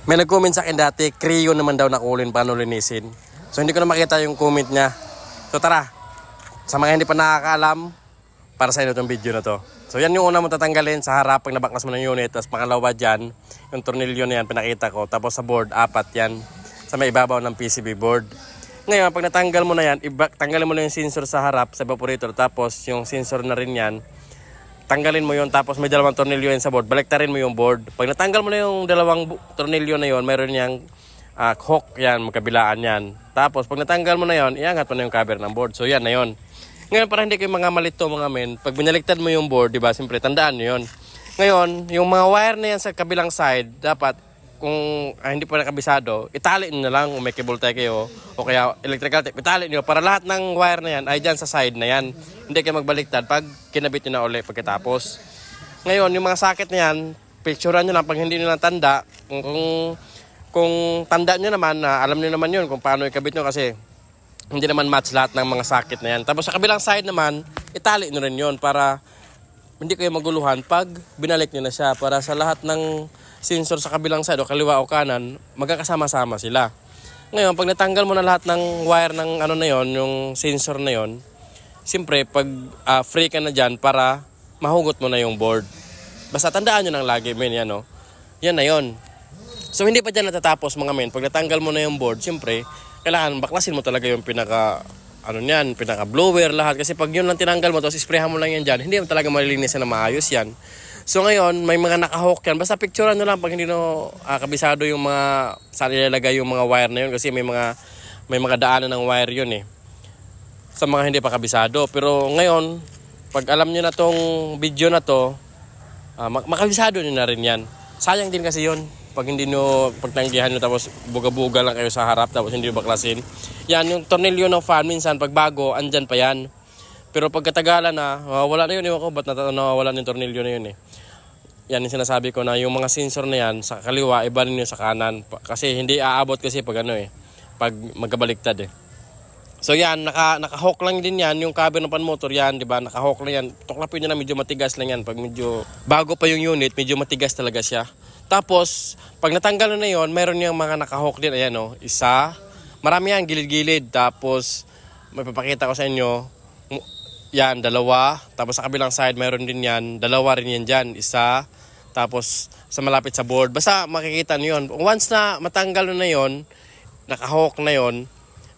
May nag-comment sa akin dati, Creo naman daw na kulin paano linisin. So hindi ko na makita yung comment niya. So tara, sa mga hindi pa nakakaalam, para sa inyo itong video na to. So yan yung una mo tatanggalin sa harap pag nabaklas mo ng unit. Tapos pangalawa dyan, yung tornilyo na yan pinakita ko. Tapos sa board, 4 yan. Sa may ibabaw ng PCB board. Ngayon, pag natanggal mo na yan, tanggalin mo na yung sensor sa harap, sa evaporator. Tapos yung sensor na rin yan, tanggalin mo yun. Tapos may dalawang tornilyo yan sa board. Baliktarin mo yung board. Pag natanggal mo na yung dalawang tornilyo na yun, mayroon yang hook yan, magkabilaan yan. Tapos pag natanggal mo na yun, iangat mo na yung cover ng board. So yan na yun. Ngayon, para hindi kayo mga malito mga men, pag binaliktad mo yung board, diba, siyempre, tandaan nyo yun. Ngayon, yung mga wire na yan sa kabilang side, dapat, kung hindi pa nakabisado, itali nyo na lang, kung may cable tie kayo, o kaya electrical tape, itali nyo, para lahat ng wire na yan ay dyan sa side na yan. Hindi kayo magbaliktad pag kinabit nyo na ulit pagkatapos. Ngayon, yung mga socket na yan, picturean nyo lang pag hindi nyo lang tanda. Kung tanda nyo naman, alam nyo naman yun kung paano ikabit nyo kasi hindi naman match lahat ng mga socket na yan. Tapos sa kabilang side naman, itali nyo rin yun para hindi kayo maguluhan pag binalik nyo na siya. Para sa lahat ng sensor sa kabilang side o kaliwa o kanan, magkakasama-sama sila. Ngayon, pag natanggal mo na lahat ng wire ng ano na yon, yung sensor na yon, siyempre, pag free ka na dyan para mahugot mo na yung board. Basta tandaan nyo lang lagi, men, yan, no? Yan na yon. So, hindi pa dyan natatapos, mga men. Pag natanggal mo na yung board, siyempre, kailangan baklasin mo talaga yung pinaka blower lahat kasi pag yun lang tinanggal mo tapos isprayhan mo lang yan dyan, hindi mo talaga malilinisan na maayos yan. So ngayon may mga nakahawk yan, basta picturean nyo lang pag hindi no kabisado yung mga saan ilalagay yung mga wire na yun kasi may mga daanan ng wire yun eh sa mga hindi pa kabisado. Pero ngayon pag alam nyo na tong video na to, makabisado nyo na rin yan. Sayang din kasi yun pag hindi nyo pagtanggihan nyo tapos buga-buga lang kayo sa harap tapos hindi nyo baklasin. Yan, yung tornilyo ng fan minsan pag bago, andyan pa yan. Pero pag katagalan na, wala na yun. Ewan ko ba't nawawala yung tornilyo na yun eh. Yan yung sinasabi ko na yung mga sensor na yan sa kaliwa, iba rin yung sa kanan. Kasi hindi aabot kasi pag pag magkabaliktad eh. So yan, naka-hook lang din yan, yung cover ng pan motor yan, di ba? Naka-hook lang yan. Tuklapin nyo na medyo matigas lang yan. Pag medyo bago pa yung unit, medyo matigas talaga siya. Tapos, pag natanggal na yon, meron yung mga naka-hook din. Ayan o, isa. Marami yan, gilid-gilid. Tapos, may papakita ko sa inyo. Yan, dalawa. Tapos sa kabilang side, meron din yan. Dalawa rin yan dyan. Isa. Tapos, sa malapit sa board. Basta makikita nyo yun. Once na matanggal na yon, naka-hook na yon,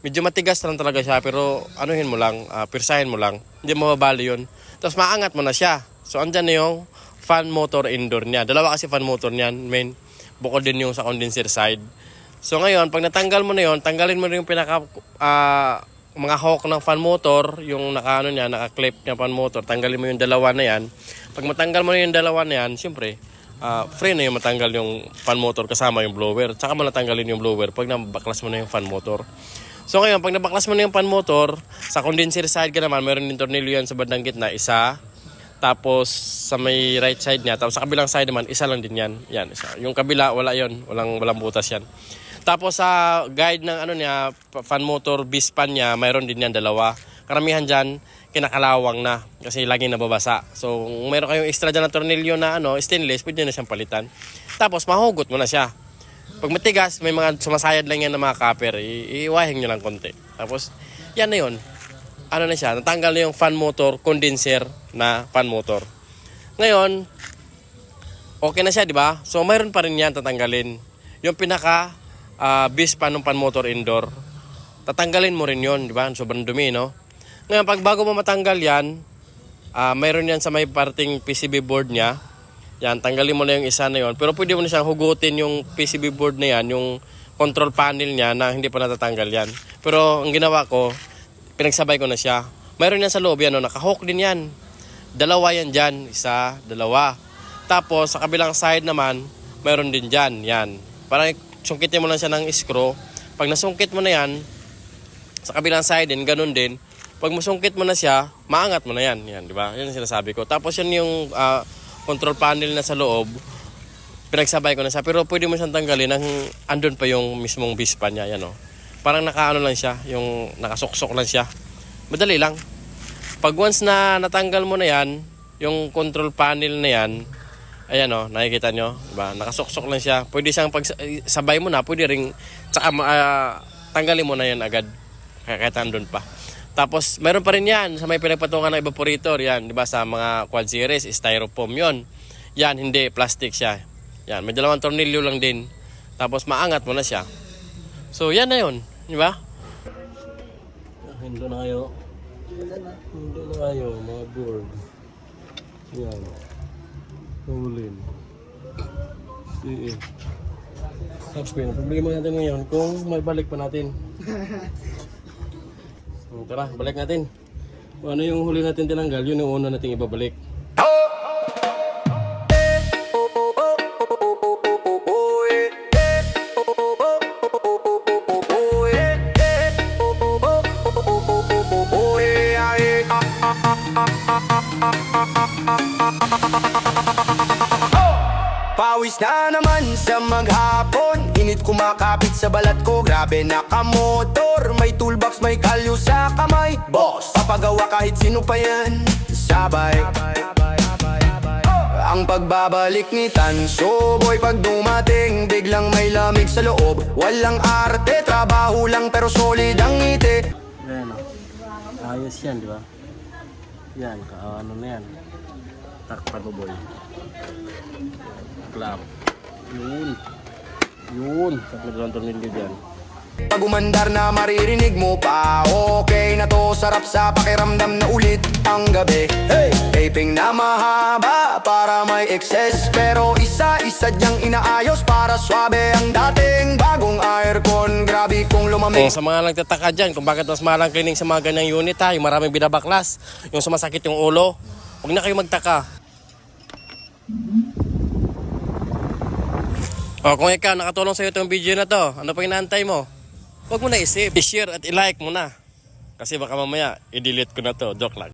medyo matigas lang talaga siya. Pero, anuhin mo lang, pirsahin mo lang. Hindi mababali yun. Tapos, maangat mo na siya. So, andyan na yung fan motor indoor niya. Dalawa kasi fan motor niyan, main. Bukod din yung sa condenser side. So ngayon, pag natanggal mo na yon, tanggalin mo rin yung pinaka mga hawk ng fan motor, yung naka-clip niya fan motor, tanggalin mo yung dalawa na yan. Pag matanggal mo na yung dalawa na yan, siyempre, free na yung matanggal yung fan motor kasama yung blower. Tsaka mo natanggalin yung blower pag nabaklas mo na yung fan motor. So ngayon, pag nabaklas mo na yung fan motor, sa condenser side ka naman, meron din tornilyo yan sa bandang gitna, isa. Tapos sa may right side niya, tapos sa kabilang side naman, isa lang din yan. Yan, isa. Yung kabila, wala yon, walang butas yan. Tapos sa guide ng niya, fan motor, bispan niya, mayroon din yan dalawa. Karamihan dyan, kinakalawang na kasi laging nababasa. So kung mayroon kayong extra dyan na tornilyo na stainless, pwede na siyang palitan. Tapos mahugot mo na siya. Pag matigas, may mga sumasayad lang yan na mga copper, iwahing nyo lang konti. Tapos yan na yun. Na siya, natanggal na yung fan motor, condenser na fan motor. Ngayon, okay na siya, di ba? So, mayroon pa rin yan tatanggalin. Yung pinaka bispan ng fan motor indoor, tatanggalin mo rin yun, di ba? Sobrang dumi, no? Ngayon, pag bago mo matanggal yan, mayroon yan sa may parting PCB board niya. Yan, tanggalin mo na yung isa na yun. Pero pwede mo na siyang hugutin yung PCB board na yan, yung control panel niya na hindi pa natatanggal yan. Pero ang ginawa ko, pinagsabay ko na siya. Mayroon yan sa loob yan, naka-hook din yan. Dalawa yan dyan, isa, dalawa. Tapos sa kabilang side naman, mayroon din dyan, yan. Parang sungkitin mo lang siya ng screw. Pag nasungkit mo na yan, sa kabilang side din, ganun din. Pag masungkit mo na siya, maangat mo na yan. Yan, di ba? Yan ang sinasabi ko. Tapos yan yung control panel na sa loob. Pinagsabay ko na siya. Pero pwede mo siyang tanggalin nang andun pa yung mismong bispa niya. Yan, parang nakaano lang siya, yung nakasuksok lang siya. Madali lang. Pag once na natanggal mo na yan, yung control panel na yan, Ayan o, nakikita nyo, diba? Nakasuksok lang siya. Pwede siyang sabay mo na, pwede ring, tsaka tanggalin mo na yan agad. Kahit andun pa. Tapos, meron pa rin yan sa may pinagpatungan ng evaporator. Yan, diba? Sa mga quad series, styrofoam yon. Yan, hindi, plastic siya. Yan, may dalawang tornilyo lang din. Tapos, maangat mo na siya. So, yan na yun, diba? Hindi na kayo. Hindi na kayo, mga board. Yan. Hulin. Sige. Tapos problema natin ngayon kung may balik pa natin. So, tara, balik natin. Kung ano yung huli natin tinanggal, yun yung una nating ibabalik. Pawis na naman sa maghapon, init kumakapit sa balat ko. Grabe nakamotor, may toolbox, may kalyo sa kamay. Boss, papagawa kahit sino pa yan, sabay. Ang pagbabalik ni Tanso Boy, pag dumating, biglang may lamig sa loob. Walang arte, trabaho lang pero solid ang ngiti. Ayan o. Ayos yan, di ba? Yan, ano na yan. Takpan mo, boy. Clap. Yun. Yun. Sakit lang tornilyo dyan. Pag umandar na maririnig mo pa, okay na to, sarap sa pakiramdam na ulit ang gabi. Hey! Taping na mahaba para may excess, pero isa-isa dyang inaayos para swabe ang dating bagong aircon. Grabe kung lumamig. Sa mga nagtataka dyan kung bakit mas mahal ang cleaning sa mga ganyang unit ha, yung maraming binabaklas, yung sumasakit yung ulo, huwag na kayo magtaka. O kung ikaw nakatulong sa iyo itong video na to, ano pang inaantay mo? Huwag mo na isip, i-share at i-like mo na. Kasi baka mamaya i-delete ko na to, joke lang.